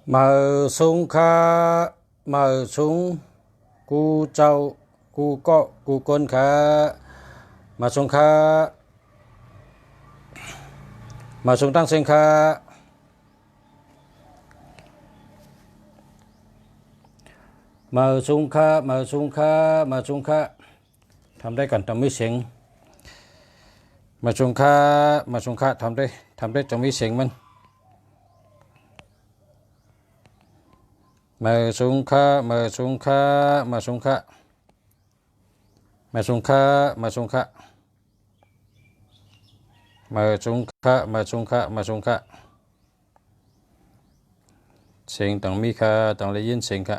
Mở súng khá mở súng cu châu cu cọ cu côn khá mở súng khá mở súng tăng sinh khá mở súng khá mở súng khá mở súng kháทำได้ก่อนต้องมีเสียงมาชงค่าทำได้ต้องมีเสียงมันมาชงค่ามาชงค่ามาชงค่ามาชงค่ามาชงค่ามาชงค่ามาชงค่ามาชงค่าเสียงต้องมีค่าต้องได้ยินเสียงค่า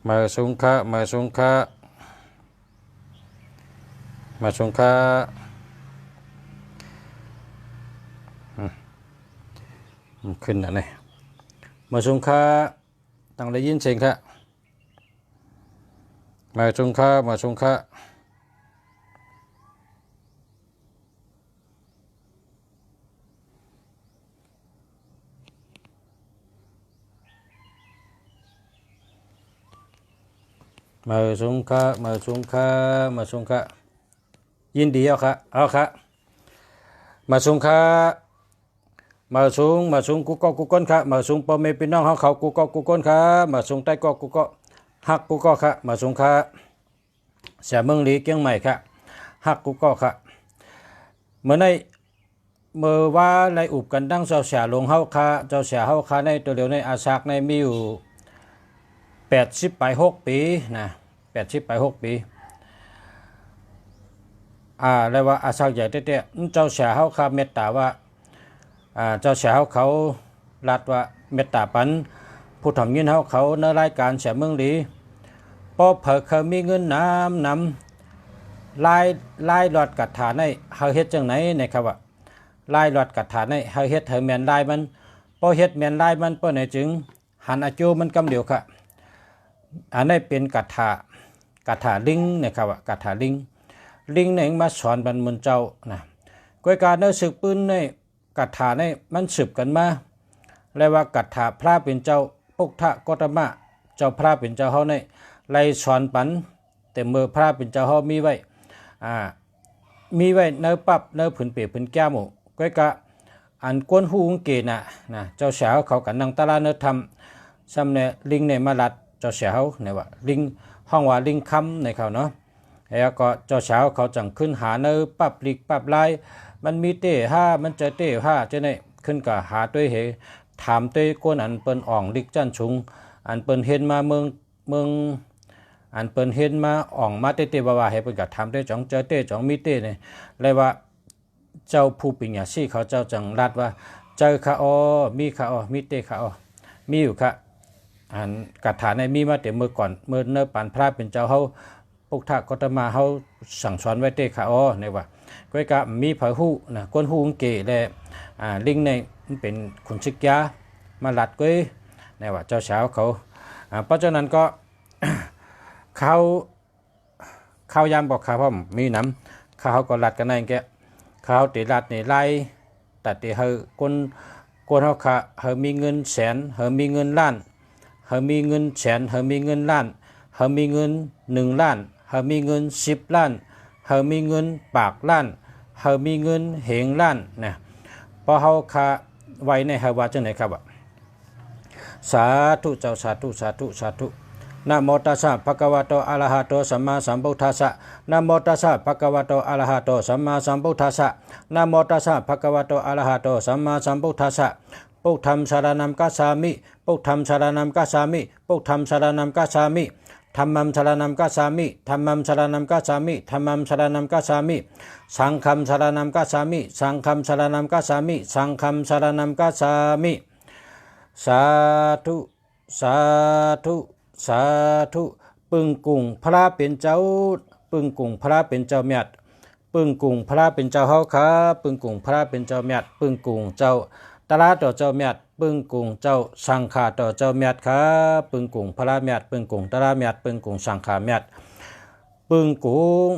มาชงค่ามาชงค่ามาชงค่าขึ้นนะเนี่ยมาชงค่าต้องได้ยินเสียงค่ามาชงค่ามาชงค่ามาชงค่ามาชงค่ามาชงค่ายินดีเอาค่ะมาชงค่ามาชงกูก็กูก้นค่ะมาชงพ่อแม่พี่น้องเขากูก็กูก้นค่ะมาชงใต้ก็กูก็ฮักกูก็ค่ะมาชงค่ะเสียเมืองลีเกียงใหม่ค่ะฮักกูก็ค่ะเมื่อว่าในอุบกันดังเจ้าเสียลงเฮาค่ะเจ้าเสียเฮาค่ะในตัวเดียวในอาสากในมีอยู่80 ไป 6 ปีนะ80 ไป 6 ปีแล้วว่าอาสากใหญ่เตี้ยเจ้าเสียเฮาค่ะเมตตาว่าเจ้าเสียเขาลัดว่าเมตตาปันผู้ทำยินเขาในรายการเสียเมืองลีพอเผอเคยมีเงินนำลายหลอดกัดฐานในเฮาเฮ็ดจังไหนนะครับว่าลายหลอดกัดฐานในเฮาเฮ็ดเฮาแมนลายมันพอเฮ็ดแมนลายมันเปิ้นไหนจึงหันอาจูมันกำเดียวค่ะอันนี้เป็นกัดถาลิงนะครับว่ากัดถาลิงในมาสอนบรรมุนเจ้านะกวยการเนื้อสืบปืนในกัดถาในมันสืบกันมาและว่ากัดถาพระเป็นเจ้าปุกทะกตมะเจ้าพระเป็นเจ้าเฮาในไล่สอนปันแต่เมื่อพระเป็นเจ้าเฮามีไว้เนื้อปับเนื้อผืนเปียผืนแก้วหมูกวยกะอันกวนหูงเกณฑ์นะเจ้าสาวเขากันนั่งตะลาเนื้อทำซ้ำเนี่ยลิงในมาลัดเจ้าสาวเนี่ยว่าลิงห้องว่าลิงคำในเขาเนาะแล้วก็เจ้าสาวเขาจังขึ้นหาเนื้อปับลิกปับลายมันมีเต้ห้ามันจะเต้ห้าจะเนี่ยขึ้นกับหาตัวเหถามตัวก้นอันเปิ้นอ่องลิกจันชุงอันเปิ้นเห็นมาเมืองอันเปิ้นเห็นมาอ่องมาเต้ว่าให้เปิ้นก็ถามตัวจ่องเจอเต้จ่องมีเต้เนี่ยเลยว่าเจ้าผู้ปิญญาชีเขาเจ้าจังรัดว่าเจอค่ะมีค่ะมีเต้ค่ะมีอยู่ค่ะอันกัดฐานในมีมาแต่เมื่อก่อนเมื่อเนื้อปันพระเป็นเจ้าเฮาปุกทะกตมาเฮาสั่งสอนไว้เต้ค่ะเนี่ยว่าก็กะมีผาหูนะก้นหูงเกและลิงในเป็นขุนชิกยามาลัดก้อยในว่าเจ้าสาวเขาเพราะฉะนั้นก็ข้าวยามบอกข้าวพ่อมมีน้ำข้าวก็ลัดกันในแกข้าวตีลัดในไล่ตัดตีเฮาก้นเขาขาเฮามีเงินแสนเฮามีเงินล้านเฮามีเงินแสนเฮามีเงินล้านเฮามีเงิน1 ล้านเฮามีเงิน10 ล้านเฮามีเงินปากล้านเฮามีเงินเหงล้านนะพอเฮาคาไว้ในเฮาว่าจังไหนครับสาธุเจ้าสาธุนะโมตัสสะภะคะวะโตอะระหะโตสัมมาสัมพุทธัสสะนะโมตัสสะภะคะวะโตอะระหะโตสัมมาสัมพุทธัสสะนะโมตัสสะภะคะวะโตอะระหะโตสัมมาสัมพุทธัสสะพุทธัมสรณังกัสสามิพุทธัมสรณังกัสสามิพุทธัมสรณังกัสสามิธัมมัมสรณังกัสสามิธัมมัมสรณังกัสสามิธัมมัมสรณังกัสสามิสังฆัมสรณังกัสสามิสังฆัมสรณังกัสสามิสังฆัมสรณังกัสสามิสาธุปึงกุงพระเป็นเจ้าปึงกุงพระเป็นเจ้าเมียดปึงกุงพระเป็นเจ้าเฮาค่ะปึงกุงพระเป็นเจ้าเมียดปึงกุงเจ้าตลาต่อเจ้าเมียดปึงกุงเจ้าสังฆาต่อเจ้าเมียดค่ะปึงกุงพระเมียดปึงกุงตลาเมียดปึงกุงสังฆาเมียดปึงกุง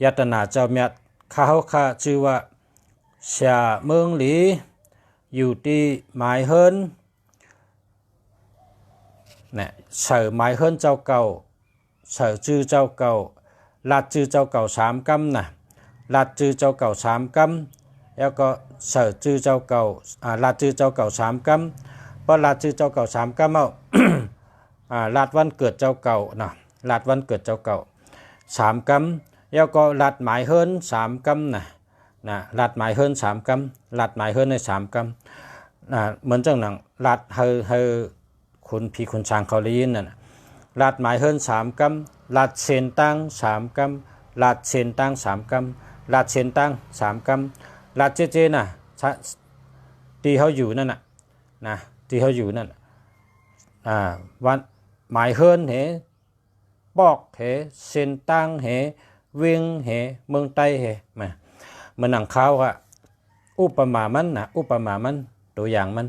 ยัตนาเจ้าเมียข้าข้าชื่อว่าเสียเมืองหลีอยู่ที่หมายเฮินเนี่ยเสือหมายเฮินเจ้าเก่าเสือชื่อเจ้าเก่าลัดชื่อเจ้าเก่า3 กำนะลัดชื่อเจ้าเก่า3 กำแล้วก็เสือชื่อเจ้าเก่าลัดชื่อเจ้าเก่า3 กำเพราะลัดชื่อเจ้าเก่า3 กำเอาลัดวันเกิดเจ้าเก่านะลัดวันเกิดเจ้าเก่า3 กำแล้วก็ลัดหมายเฮิน3 กำนะลัดหมายเฮิน3 กำลัดหมายเฮินใน3 กำเหมือนจังหนังลัดเฮคุณพี่คุณช้างเขาเลยยินน่ะลัดหมายเฮิน3 กำลัดเซนตั้ง3 กำลัดเซนตั้ง3 กำลัดเซนตั้ง3 กำลัดเจน่ะที่เขาอยู่นั่นนะที่เขาอยู่นั่นวันหมายเฮินเหปอกเหเซนตั้งเหเวียงเหเมืองใต้เหมามันหนังเขาอะอุปมามันนะอุปมามันตัวอย่างมัน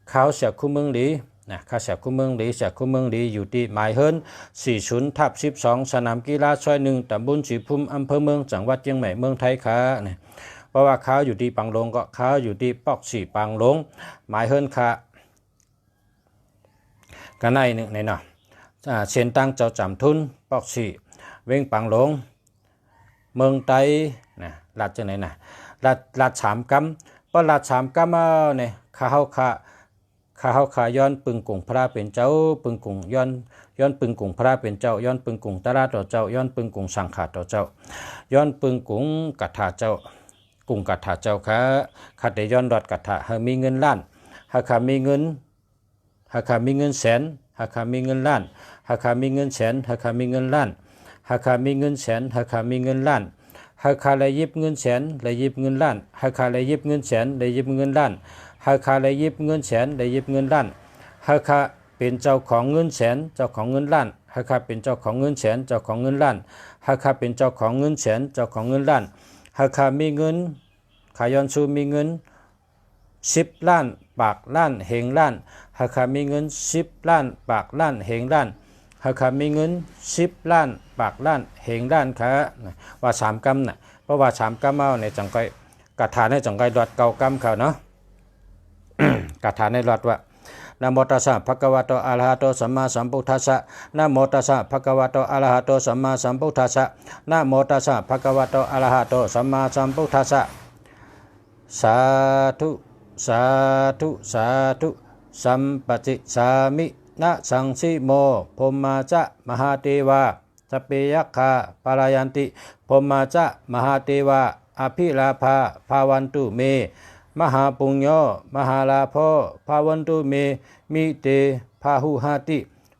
เขาเสียคู่เมืองหลีนะเขาเสียคู่เมืองหลีเสียคู่เมืองหลีอยู่ที่หมายเฮิน40/12สนามกีฬาซอย1ตำบลศรีภูมิอำเภอเมืองจังหวัดเชียงใหม่เมืองไทยค่ะเนี่ยเพราะว่าเขาอยู่ที่ปังลงก็เขาอยู่ที่ปอกสี่ปังลงหมายเฮินค่ะกันในหนึ่งในเนาะเส้นตั้งเจ้าจำทุนปอกสี่เว้งปังลงเมืองไทยนะลัดจังไหนนะลัด3 กำเพราะลัด3 กำเนี่ยข้าย้อนปึงกุ่งพระเป็นเจ้าปึงกุ่งย้อนปึงกุ่งพระเป็นเจ้าย้อนปึงกุ่งตราต่อเจ้าย้อนปึงกุ่งสังขารต่อเจ้าย้อนปึงกุ่งกัตถาเจ้ากุ่งกัตถาเจ้าข้าได้ย้อนดอดกัตถาหามีเงินล้านหากข้ามีเงินแสนหากข้ามีเงินล้านหากข้ามีเงินแสนหากข้ามีเงินล้านหากข้ามีเงินแสนหากข้ามีเงินล้านหากข้าเลยยิบเงินแสนเลยยิบเงินล้านหากข้าเลยยิบเงินแสนเลยยิบเงินล้านหากข้าเลยยิบเงินแสนเลยยิบเงินล้านหากข้าเป็นเจ้าของเงินแสนเจ้าของเงินล้านหากข้าเป็นเจ้าของเงินแสนเจ้าของเงินล้านหากข้าเป็นเจ้าของเงินแสนเจ้าของเงินล้านหากข้ามีเงินข้าย้อนสู้มีเงิน10 ล้านปากล้านเหงล้านหากข้ามีเงิน10 ล้านปากล้านเหงล้านหากข้ามีเงิน10 ล้านปากล้านเหงล้านค่ะว่า3 กำน่ะเพราะว่า3 กำเอาในจังก้อยกระถาในจังก้อยดอดเก่ากำเขาเนาะ กระถาในดอดว่านะโมตัสสะภะคะวะโตอะระหะโตสัมมาสัมพุทธัสสะนะโมตัสสะภะคะวะโตอะระหะโตสัมมาสัมพุทธัสสะนะโมตัสสะภะคะวะโตอะระหะโตสัมมาสัมพุทธัสสะสาธุสาธุสาธุสัมปติสามินะสังสิโมพรหมาจะมหาเทวาสเปยัคคาปารายันติพรหมาจะมหาเทวาอภิลาภาภาวันตุเมมหาปุญโญมหาลาภภาวันตุเมมิเตพาหุหาติ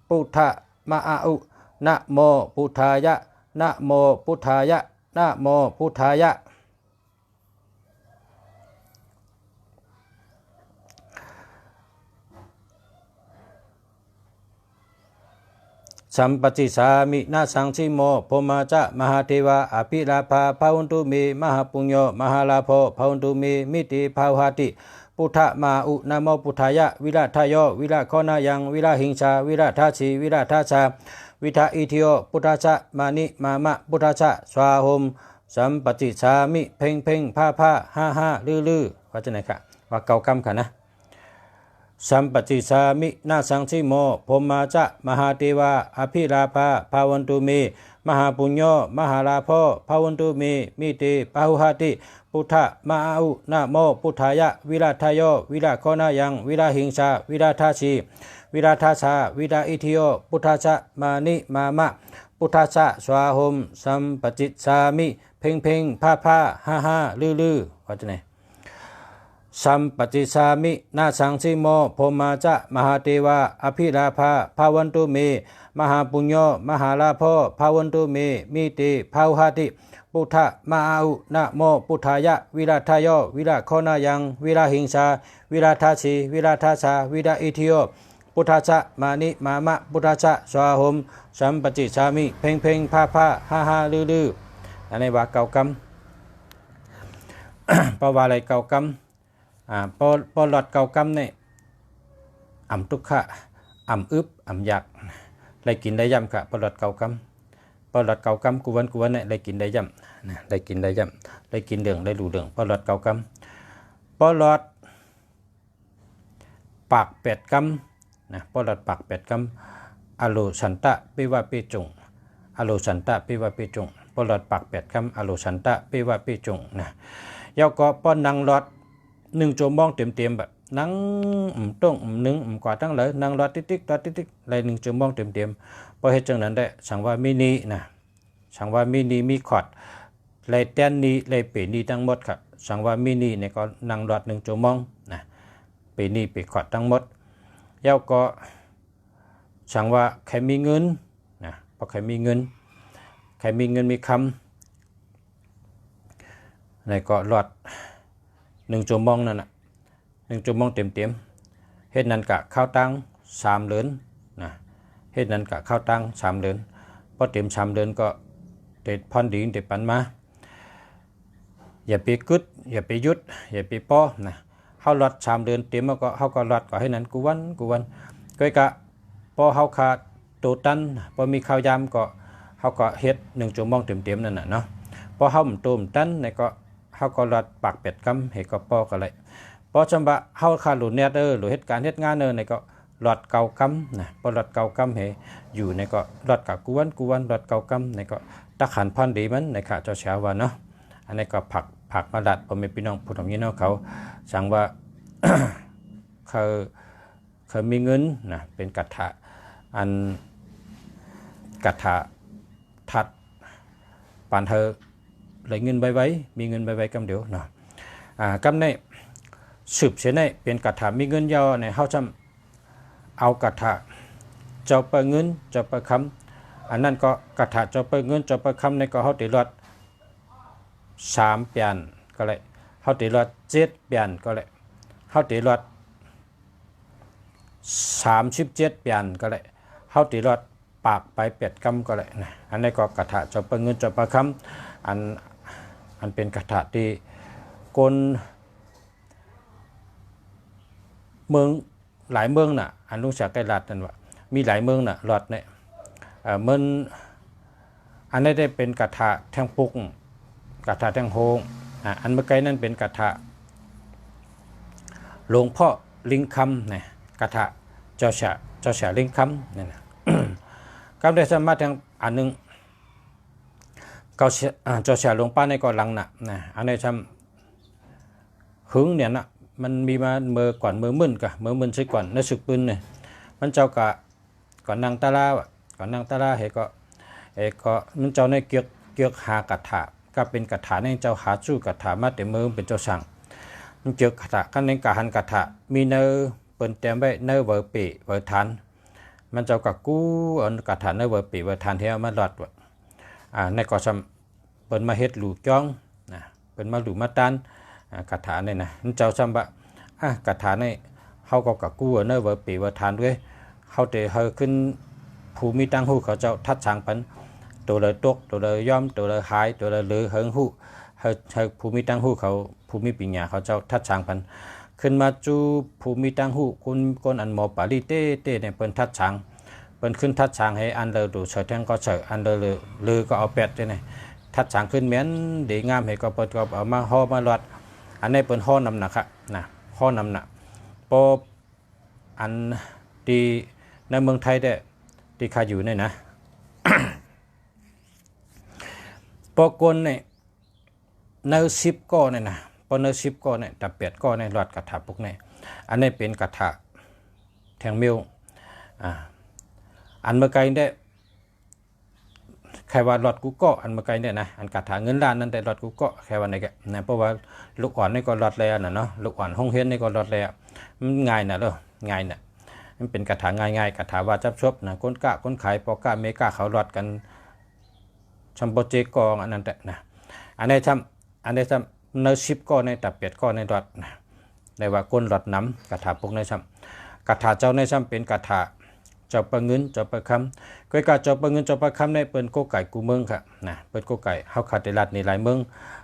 พุทธะมะอาอุนะโมพุทธายะนะโมพุทธายะนะโมพุทธายะสัมปติสามินาสังสิโมพรหมาจะมหาเทวาอภิลาภาภาวันตุเมมหาปุญโญมหาลาภภาวันตุเมมิติภาหาติพุทธมาอุนะโมพุทธายะวิราทายโยวิราคนายังวิราหิงชาวิราทาชีวิราทาชาวิทาอิทิโยพุทธะมานิมามะพุทธะสวาหมสัมปติสามิเพ่งเพ่งผ้าห้าลือว่าจะไหนคะว่าเก่ากำค่ะนะสัมปติสามินาสังสิโมพรหมาจะมหาเทวาอภิลาภาภาวันตุเมมหาปุญโญมหาลาภภาวันตุเมมิเตปาหุหาติพุทธะมาอุนะโมพุทธายะวิราทายโยวิราคนายังวิราหิงชาวิราทาชีวิราทาชาวิราอิทิโยพุทธะมานิมามะพุทธะสวาหมสัมปติสามิเพ่งเพ่งผ้าห้าลือว่าจะไหนสัมปติสามินาสังสิโมพรหมาจะมหาเทวาอภิลาภาภาวันตุเมมหาปุญโญมหาลาภภาวันตุเมมิเตภาหุหาติพุทธะมาอุนะโมพุทธายะวิราทายโยวิราคนายังวิราหิงชาวิราทาชีวิราทาชาวิราอิทิโยพุทธะมานิมามะพุทธะสวาหมสัมปติสามิเพ่งเพ่งผ้าห้าลืออันนี้ว่าเก่ากำ เพราะว่าอะไรเก่ากำพอหลอดเก่ากำเนี่ยทุกขะอึบอยากได้กินได้ย่ำค่ะพอหลอดเก่าก ปลอดเก่ากำกูวันเนี่ยได้กินได้ย่ำนะได้กินได้ย่ำได้กินเดืองได้ดูเดืองปลอดเก่ากำปลอดปากเป็ดกำนะปลอดปากเป็ดกำอโลสันตะปิวะปิจงอโลสันตะปิวะปิจงปลอดปากเป็ดกำอโลสันตะปิวะปิจงนะยาวก็ป้อนนางหลอด1 ชั่วโมงเต็มๆแบบนั่งต้งนึงกว่าตั้งเลยนั่งรอติ๊กเลย1 ชั่วโมงเต็มๆพอเฮ็ดจังนั้นได้สังว่ามินินะสังว่ามินิมีคอร์ดเลยแตนนี้เลยเปนี้ทั้งหมดครับสังว่ามินิเนี่ยก็นั่งรอ1 ชั่วโมงนะเปนี้เปคอร์ดทั้งหมดยาวก็สังว่าใครมีเงินนะพอใครมีเงินมีคำในก็รอด1 ชั่วโมงนั่นน่ะ1 ชั่วโมงเต็มเฮ็ดนั้นกะข้าวตัง3 เหรียญนะเฮ็ดนั้นกะข้าวตัง3 เหรียญพอเต็ม3 เหรียญก็เต็ดพรดีเต็ดปันมาอย่าไปกึดอย่าไปยุดอย่าไปป้อนะเฮาลด3 เหรียญเต็มแล้วก็เฮาก็ลดก็ให้นั้นกูวันก้อยกะพอเฮาขาดโตตันพอมีข้าวยามก็เฮาก็เฮ็ด1 ชั่วโมงเต็มนั่นน่ะเนาะพอเฮาต้มตันนี่ก็เฮาก็ลดปากเป็ดกำให้ก็ป้อก็เลยพอจำบะเฮาคาหลุดเนี่ยหรือเหตุการณ์เหตุงานในก็หลอดเก่ากำนะพอหลอดเก่ากำให้อยู่ในก็หลอดกับกวนหลอดเก่ากำในก็ตะขันพันดีมันในข้าเจ้าเช้าวันเนาะอันนี้ก็ผักมาดัดผมเป็นพี่น้องผู้ทำยี่น้องเขาสั่งว่า เขามีเงินนะเป็นกัตถะอันกัตถะทัดปานเธอเลยเงินใบไว้มีเงินใบไว้กำเดียวเนาะกำในสืบเสียในเป็นกระถามีเงินยาวในเฮาจำเอากระถาเจ้าเปิดเงินเจ้าเปิดคำอันนั้นก็กระถาเจ้าเปิดเงินเจ้าเปิดคำในก็เฮาติรอด3 เปลี่ยนก็เลยเฮาติรอด7 เปลี่ยนก็เลยเฮาติรอด37 เปลี่ยนก็เลยเฮาติรอดปากไป8 กำก็เลยนะอันนี้ก็กระถาเจ้าเปิดเงินเจ้าเปิดคำอันเป็นกระถาที่คนเมืองหลายเมืองน่ะอันลุงเสียใกล้รัดนั่นว่ามีหลายเมืองน่ะหลอดเนี่ยมันอันนี้ได้เป็นกระถาแทงปุกกระถาแทงโฮงอันเมื่อกี้นั่นเป็นกระถาหลวงพ่อลิงคำเนี่ยกระถาเจ้าเสียลิงคำนี่นะ ก็ได้สามารถทางอันนึงเจ้าเสียหลวงป้าในก่อนหลังน่ะอันนี้ทำหึงเนี่ยนะมันมีมาเมื่อก่อนเมื่อมึนกะเมื่อมึนใช่ก่อนในศึกปืนเนี่ยมันเจ้ากะก่อนนางตาลาก่อนนางตาลาเฮก็มันเจ้าในเกียกหากระถาก็เป็นกระถาในเจ้าหาสู้กระถามาแต่เมื่อเป็นเจ้าสั่งมันเกียกกระถาขั้นในกะหันกระถามีเนื้อเปิ่นเต็มไว้เนื้อเวอร์ปีเวอร์ทันมันเจ้ากะกู้เอากระถาเนื้อเวอร์ปีเวอร์ทันเที่ยวมาหลอดในก่อซ้ำเปิ่นมาเฮ็ดหลูจ้องเปิ่นมาหลูมาตันกระถาเนี่ยนะมันเจ้าซ้ำบะกระถาเนี่ยเขาก็กะกู้เนื้อเวอร์ปีเวอร์ทันด้วยเขาเตะเฮาขึ้นภูมิตั้งหูเขาเจ้าทัดช้างปันตัวเลยตกตัวเลยย่อมตัวเลยหายตัวเลยเลือเฮิงหูเฮาภูมิตั้งหูเขาภูมิปัญญาเขาเจ้าทัดช้างปันขึ้นมาจูภูมิตั้งหูคนอันหมอปาลีเต้เนี่ยเปิ้นทัดช้างเปิ้นขึ้นทัดช้างให้อันเลยดูเฉยแทงก็เฉยอันเลยลือก็เอาเป็ดเนี่ยทัดช้างขึ้นเหม็นดีงามให้ก็เปิ้นก็เอามาห่อมาลอดอันนี้เปิ้นห่อนำหนักครับนะห่อนำหนักพออันที่ในเมืองไทยได้ที่ข้าอยู่เนี่ยนะ ปกนเนี่ยเนื้อ10 ก้อนเนี่ยนะพอเนื้อ10 ก้อนเนี่ยแต่8 ก้อนเนี่ยหลอดกระถาพวกนี้อันนี้เป็นกระถาแทงมิวอันเมื่อไกลได้ใครว่าหลอดกูก็อันเมื่อไกลเนี่ยนะอันกระถาเงินล้านนั่นแต่หลอดกูก็แค่วันไหนแกนะเพราะว่าลูกอ่อนนี่ก็หลอดแล้วนะเนาะลูกอ่อนห้องเฮียนนี่ก็หลอดแล้วมันง่ายนะเด้อง่ายนะมันเป็นกระถางง่ายๆกระถาว่าจับชบนะคนขายปอกาเมกาเขาหลอดกันชัมโปเจกองอันนั้นแต่นะอันนี้ทำเนื้อ10 ก้อนในแต่8 ก้อนในหลอดนะได้ว่าก้นหลอดน้ำกระถาพวกในช้ำกระถาเจ้าในช้ำเป็นกระถาเจ้าประเงินเจ้าประคำก้อยกาเจ้าประเงินเจ้าประคำในเปิ้นโกไก่กูเมืองค่ะนะเปิ้นโกไก่เฮาขาดในรัฐในหลายเมือง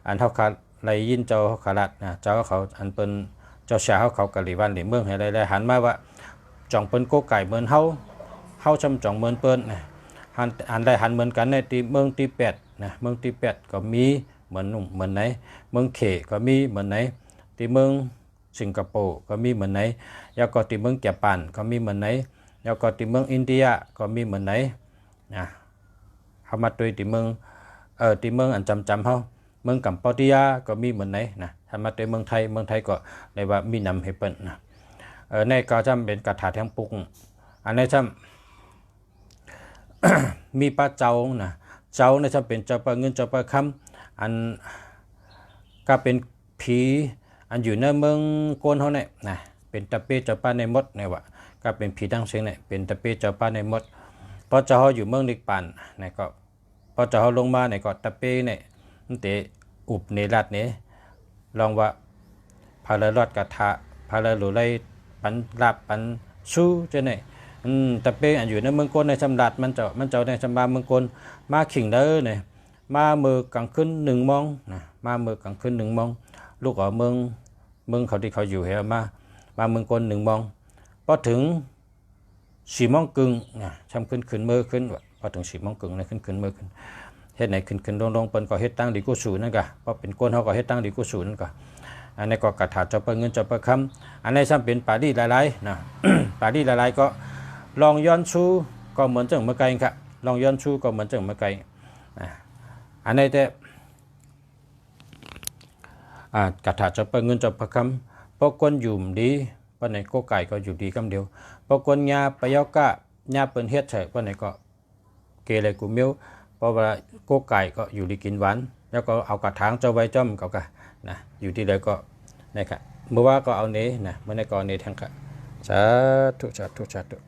อันเฮาขาดไหลยินเจ้าขารัดนะเจ้าเขาอันเปิ้นเจ้าชาเขากะหลีวันหลีเมืองให้หลายๆหันมาว่าจ่องเปิ้นโกไก่เหมือนเฮาจำจ่องเหมือนเปิ้นนะเฮ หันได้หันเหมือนกันในที่เมืองที่8นะเมืองที่8ก็มีเหมือนไหนเมืองเขก็มีเหมือนไหนที่เมืองสิงคโปร์ก็มีเหมือนไหนแล้วก็ที่เมืองญี่ปุ่นก็มีเหมือนไหนแล้วก็ที่เมืองอินเดียก็มีเหมือนไหนนะเฮามาตุยที่เมืองที่เมืองอันจำเฮาเมืองกัมพูชาก็มีเหมือนไหนนะถ้ามาตุยเมืองไทยก็ได้ว่ามีนำให้เปิ้นนะในก็จำเป็นกระถาแทงปุกอันนี้จำ มีป้าเจ้านะเจ้าเนี่ยจำเป็นเจ้าปลาเงินเจ้าปลาคำอันก็เป็นผีอันอยู่ในเมืองโกนเขาเนี่ยนะเป็นตะเปเจ้าป้าในมดเนี่ยว่าก็เป็นผีดังเสียงเนี่ยเป็นตะเปเจ้าป้าในมดพอเจ้าเขาอยู่เมืองนิกปันเนี่ยก็พอเจ้าเขาลงมาเนี่ยก็ตะเปเนี่ยมันเตะอุบในรัดเนี่ยลองว่าพาราลอดกระทะพาราหลุไลปันลาบปันชูเจ้าเนี่ยตะเปอันอยู่ในเมืองโกนในสำรัดมันเจ้าในสำราเมืองโกนมาขิงเด้อเนี่ยมาเมื่อกลางคืน1 โมงนะมาเมื่อกลางคืน1 โมงลูกởเมืองเขาที่เขาอยู่เหรอมาเมืองกล1 โมงพอถึง4 โมงครึ่งนะทำขึ้นเมื่อขึ้นพอถึง4 โมงครึ่งนะขึ้นเมื่อขึ้นเฮ็ดไหนขึ้นลงเปิ้นก็เฮ็ดตั้งดีกุศลนั่นก็พอเป็นคนเฮาก็เฮ็ดตั้งดีกุศลนั่นก็อันนี้ก็กระถาเจ้าเปิ้นเงินเจ้าเปิ้นคำอันนี้ซ้ำเป็นปาดีหลายๆนะ ปาดีหลายๆก็ลองย้อนชูก็เหมือนจังเมื่อไกลครับลองย้อนชูก็เหมือนจังเมื่อไกลอันนี้แต่กระถาจะเปิดเงินจะประคำพวกคนอยู่ดีปนไหนก็ไก่ก็อยู่ดีคำเดียวพวกคนยาไปยอกะยาเปินเฮ็ดใช่ปนไหนก็เกเลยกูเมียวเพราะว่าก็ไก่ก็อยู่ดีกินหวานแล้วก็เอากระถางเจ้าไว้จ้อมเขากะนะอยู่ที่ใดก็นะครับเมื่อว่าก็เอาเนนะเมื่อในก็เนทั้งกะสาธุ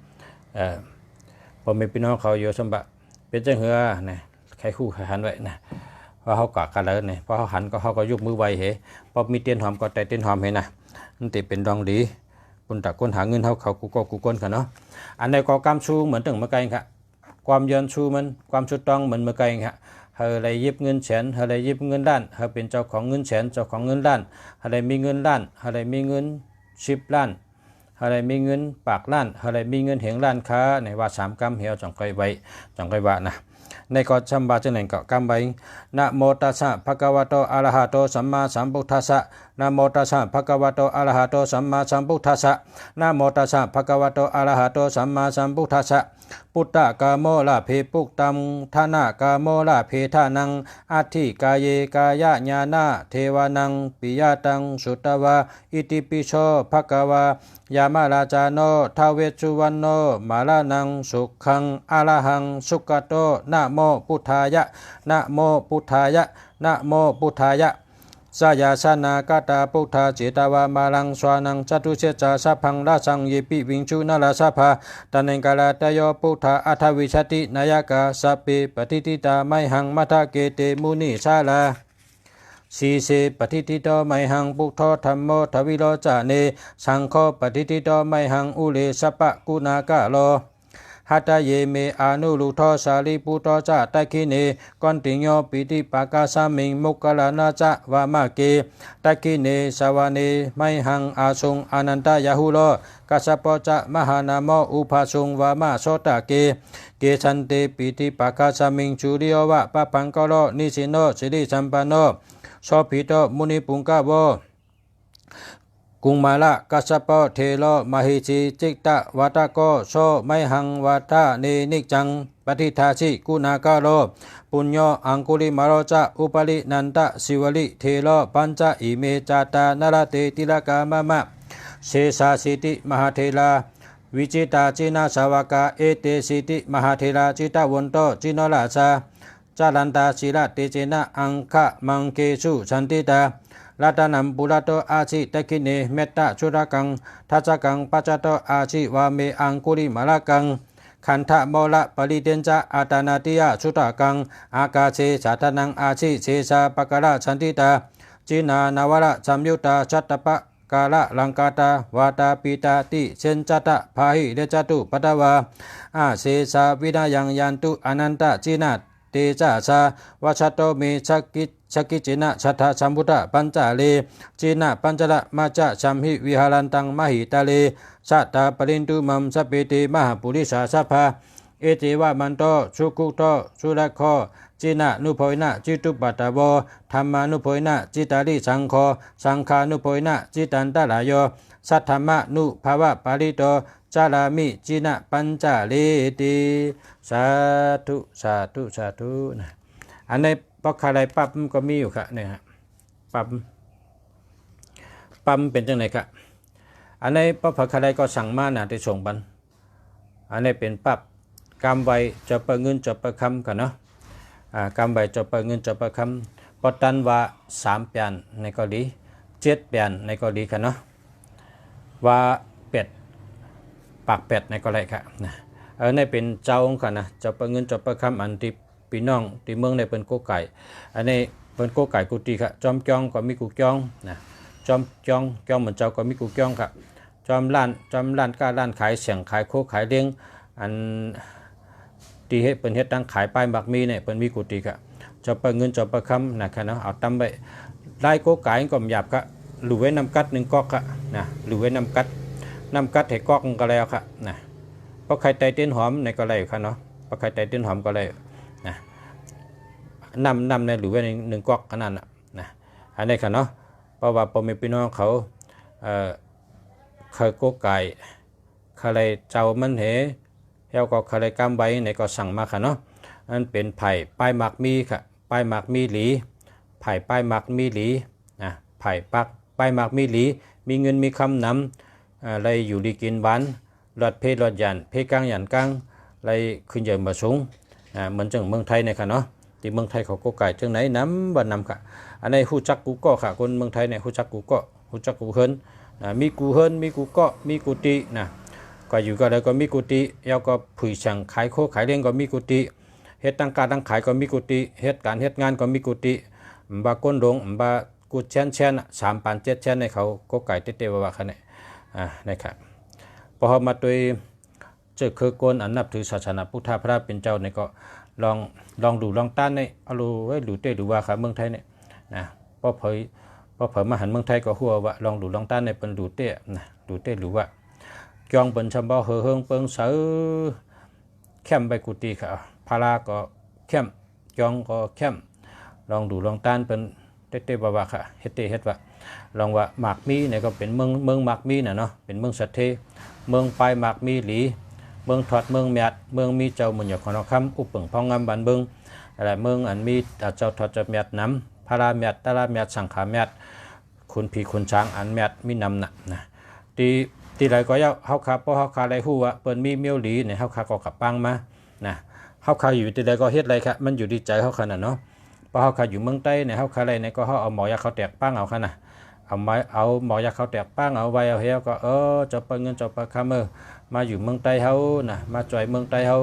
พอมีพี่น้องเขาอยู่สมบัติเป็นจังเหือนะใครคู่ใครหันไว้นะพอเขากะกันแล้วเนี่ยพอเขาหันก็เขาก็ยกมือไวเหพอมีเตียนหอมก็แต่เตียนหอมเห็นนะนั่นติเป็นดองดีปุ่นตะก้นหาเงินเขากูก็กูก้นกันเนาะอันในก็กำชูเหมือนถึงเมื่อไกลครับความยันชูมันความชุดต้องเหมือนเมื่อไกลครับเฮาอะไรยิบเงินแสนเฮาอะไรยิบเงินล้านเฮาเป็นเจ้าของเงินแสนเจ้าของเงินล้านเฮาอะไรมีเงินล้านเฮาอะไรมีเงิน10 ล้านเฮาอะไรมีเงินปากล้านเฮาอะไรมีเงินเหงล้านค้าในว่า3 กำเหี่ยวจังไกไว้จังไกว่านะในก็ชำบาจังไหนก็กำไว้นะโมตัสสะภะคะวะโตอะระหะโตสัมมาสัมพุทธัสสะนะโมตัสสะภะคะวะโตอะระหะโตสัมมาสัมพุทธัสสะนะโมตัสสะภะคะวะโตอะระหะโตสัมมาสัมพุทธัสสะปุตตะกามโมลาเพปุกตัมทานากามโมลาเพทานังอัตถิกายเยกายะญาณะเทวานังปิยตังสุตวาอิติปิโสภะคะวายามาราจาโนทาเวสุวรรณโนมาลานังสุขังอะระหังสุขโตนะโมพุทธายะนะโมพุทธายะนะโมพุทธายะสยาสนากตาพุทธาจิตาวามาลังสวานังจตุเชจาสัพพังราชังเยปิวิงชุนาลาสัพพาตันเนกาลาตโยพุทธาอัทวิชตินายกาสัพเพปฏิทิตาไมหังมัทเกเตมุนิชาลาสีเสปฏิทิโตไมหังปุถโธธรรมโมทวิโรจาเนสังโฆปฏิทิโตไมหังอุเลสปะกุณากาโลหัตเยเมอานุลุโทสาลีปุโตจาตะคิเนกอนติโยปิติปากาสามิงมุกลานาจาวามาเกตะคิเนสวาเนไมหังอาสุงอนันตยาหุโลกัสสปจะมหานามอุภาสุงวามาโสตะเกเกชันเตปิติปากาสามิงจุริโอวะปะปังกโลนิสิโนสิริสัมปันโนโสภิโตมุนิปุงกะโวกุงมาละกัสสปะเทโลมหิชีจิตตะวัตโกโสไมหังวัฏะเนนิจังปฏิทาชิกุณากาโลปุญโญอังคุลิมาโรจะอุปลินันตะสิวลิเทโลปัญจอิเมจาตานรเตติลกามะมะเสสาสิติมหาเทลาวิจิตาจินาสาวกาเอเตสิติมหาเทลาจิตาวันโตจิโนลาชาจารันตาศิลาเตเจนะอังคะมังเกสุสันติตาลาตานัมปุระโตอาชิตะคิเนเมตตาชุระกังทัจกังปัจจโตอาชิวาเมอังคุลิมาลากังขันธโมละปริเดนจาอาตานาติยาชุตะกังอากาเชชาตนังอาชิเชสาปะกะระสันติตาจินานาวระสัมยุตตาชัตตปะกาละลังกาตาวาตาปิตาติเชนจัตตะพาหิเดจตุปตวาอาเสสาวินายังยันตุอนันตจินาเตจาสาวัชโตเมชักิจินะชัทธสัมพุทธปัญจเลจินะปัญจละมาจะชัมหิวิหารันตังมหิตาเลสัตตาปรินตุมัมสเปติมหาปุริสาสัพพา เอเจวะมันโตสุกุโตสุรคอจินะนุโพยนะจิตุปัตตะโวธรรมานุโพยนะจิตาริสังโฆสังฆานุโพยนะจิตันตลายโยสัทธรรมะนุภาวะปาริโตจารามิจินะปัญจเลติสาธุสาธุสาธุนะอันในปอกคาไรปั๊บก็มีอยู่ค่ะเนี่ยฮะปั๊มเป็นจังไหนครับอันในปอกคาไรก็สั่งมานะที่ส่งบันอันนี้เป็นปั๊บกำไว้จะเปิดเงินจะเปิดคำกันเนาะกำไว้จะเปิดเงินจะเปิดคำปอตันว่า3เปลี่ยนในเกาหลี7เปลี่ยนในเกาหลีกันเนาะว่าเป็ดปากเป็ดในเกาหลีครับนะนี่เป็นเจ้าองค์กันนะจะเปิดเงินจะเปิดคำอันที่พี่น้องที่เมืองในเป็นโกไก่อันนี้เป็นโกไก่กุฏิครับจอมจ้องก็มีกุจ้องนะจอมจ้องเหมือนเจ้าก็มีกุจ้องครับจอมล้านก้าล้านขายเสียงขายโคขายเลี้ยงอันตีเฮ็ดเป็นเฮ็ดตั้งขายป้ายบักมีเนี่ยเป็นมีกุฏิกะจะเปิดเงินจะเปิดคำนะครับเนาะเอาตั้มไปไล่โกไก่ก็หยาบกะหลู่ไว้น้ำกัด1ก๊อกค่ะนะหลู่ไว้น้ำกัดให้ก๊อกก็แล้วค่ะนะเพราะไข่ไตเต้นหอมในก็เลยค่ะเนาะเพราะไข่ไตเต้นหอมก็เลยนะน้ำในหลู่ไว้1ก๊อกขนาดนะอันนี้ค่ะเนาะเพราะว่าพ่อแม่พี่น้องเขาเคยโกไก่ใครเจ้ามันเหแล้วก็ใครกำไว้ในก็สั่งมาค่ะเนาะอันเป็นไผ่ป้ายหมากมีค่ะป้ายหมากมีหลีไผ่ป้ายหมากมีหลีนะไผ่ปักป้ายหมากมีหลีมีเงินมีคำนำอะไรอยู่ดีกินบ้านหลอดเพหลอดยันเพกลางยันกลางอะไรขึ้นใหญ่มาสูงเหมือนจังเมืองไทยเนี่ยค่ะเนาะที่เมืองไทยเขาโกไก่จังไหนน้ำบันนำค่ะอันนี้ฮู้จักกูก็ค่ะคนเมืองไทยเนี่ยฮู้จักกูก็ฮู้จักกูเฮิรนมีกูเฮิรนมีกูก็มีกุฏินะก็อยู่ก็แล้วก็มีกุฏิแล้วก็ผุยช่างขายโคขายเลี้ยงก็มีกุฏิเฮ็ดตั้งการตั้งขายก็มีกุฏิเฮ็ดการเฮ็ดงานก็มีกุฏิบาก้นหลงบากูแช่น3 ปัน 7 แช่นในเขาโกไก่เตว่าคันเนี่ยนะครับพอมาโดยเจอคือคนอันนับถือศาสนาพุทธพระเป็นเจ้าเนี่ยก็ลองดูลองต้านในเอาดูไว้ดูเตดูว่าค่ะเมืองไทยเนี่ยนะพอเผยมาหันเมืองไทยก็หัวว่าลองดูลองต้านในเป็นดูเตนะดูเตหรือว่าจองเป็นชำบ่เฮืองเปิงเสือเข้มใบกุฏิค่ะพาราก็เข้มจองก็เข้มลองดูลองต้านเป็นเตว่าค่ะเฮ็ดว่าลองว่าหมากมีเนี่ยก็เป็นเมืองหมากมีน่ะเนาะเป็นเมืองสัตเทเมืองปลายหมากมีหลีเมืองถอดเมืองแมดเมืองมีเจ้ามุญหยกของเราคำอุปเปิงพองงามบันเบิงอะไรเมืองอันมีเจ้าถอดเจ้าแมดน้ำพาราแมดตาราแมดสังขาแมดคุณผีคุณช้างอันแมดมีน้ำนะตีไรก็เฮาคาเพราะเฮาคาไรฮู้ว่าเปิ้นมีเมียวหลีเนี่ยเฮาคาก็ขับปังมานะเฮาคาอยู่ตีไรก็เฮ็ดไรครับมันอยู่ที่ใจเฮาขนาดเนาะเพราะเฮาคาอยู่เมืองใต้เนี่ยเฮาคาไรเนี่ยก็เฮาเอาหมอยาเขาแตกปังเอาขนาดเอาหมอยาเขาแตกปังเอาไว้เอาเฮาก็จะเปิดเงินจะเปิดคำมาอยู่เมืองใต้เฮานะมาจ่อยเมืองใต้เฮา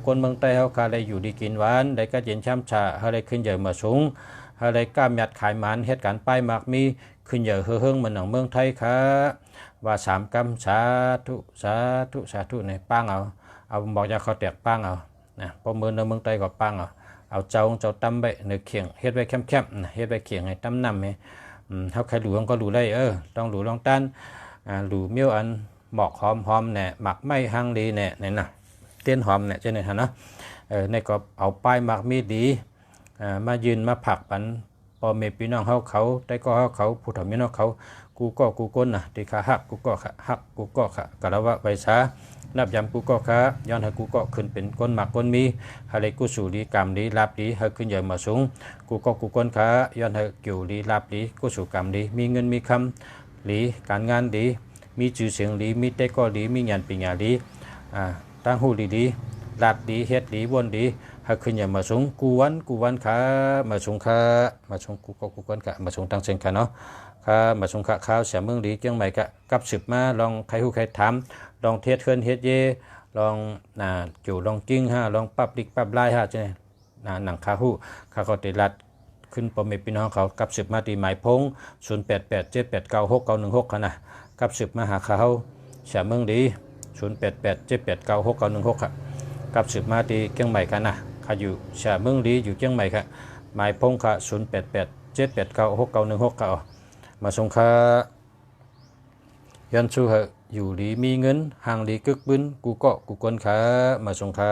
คนเมืองใต้เฮาคาไรอยู่ดีกินหวานได้ก็เย็นช้ำชาเฮาได้ขึ้นใหญ่มาสูงเฮาได้กล้ายัดขายหมานเฮ็ดการป้ายมากมีขึ้นใหญ่เฮืองเหมือนหนังเมืองไทยค่ะว่า3 กำสาธุในปังเอาบอกจะเขาแตกปังเอานะพอเมืองในเมืองใต้ก็ปังเอาเจ้าตั้มไปเนื้อเขียงเฮ็ดไว้เข้มๆเฮ็ดไว้เขียงให้ตั้มน้ำให้เฮาใครหลวงก็หลูได้ต้องหลูลองต้านหลูเมียวอันหมอกหอมเนี่ยหมักไม่หังดีเนี่ยนะเต้นหอมเนี่ยเจ้าเนี่ยฮะเนาะในก็เอาป้ายหมักมีดีมายืนมาผักปันพอเมพี่น้องเขาได้ก็เขาผู้ถมีน้องเขากูก็ก้นนะที่ขาหักกูก็หักกูก็กะละวะไวซานับยำกูก็ขาย้อนให้กูก็ขึ้นเป็นก้นหมักก้นมีอะไรกูสู่ดีกรรมดีลาบดีให้ขึ้นใหญ่มาสูงกูก็กูก้นขาย้อนให้อยู่ดีลาบดีกูสู่กรรมดีมีเงินมีคำดีการงานดีมีชื่อเสียงดีมีเตก็ดีมีงานปีญาดีตั้งหูดีลาบดีเฮ็ดดีวนดีให้ขึ้นอย่างมาสูงกูวันขามาสูงขามาสูงกูก็กูก้นขามาสูงตั้งเสียงขาเนาะข้ามาชงข้าวเสียเมืองดีเจียงใหม่กับสืบมาลองใครหูใครถามลองเทศเฮือนเฮ็ดเยลองจู่ลองกิ้งลองปับดิกปับไล่ใช่ไหมหนังข้าหูข้าก็ติดรัดขึ้นปมเมพี่น้องเขากับสืบมาตีหมายพง0887896916ค่ะนะกับสืบมาหาเขาเสียเมืองดี0887896916ค่ะกับสืบมาตีเจียงใหม่ค่ะนะข้าอยู่เสียเมืองดีอยู่เจียงใหม่ค่ะหมายพงค่ะ0887896916ค่ะมาส่งค่ายันชูเห อยู่ดีมีเงินห่างดีกึกบึนกูเกาะกูกวนขามาสงขา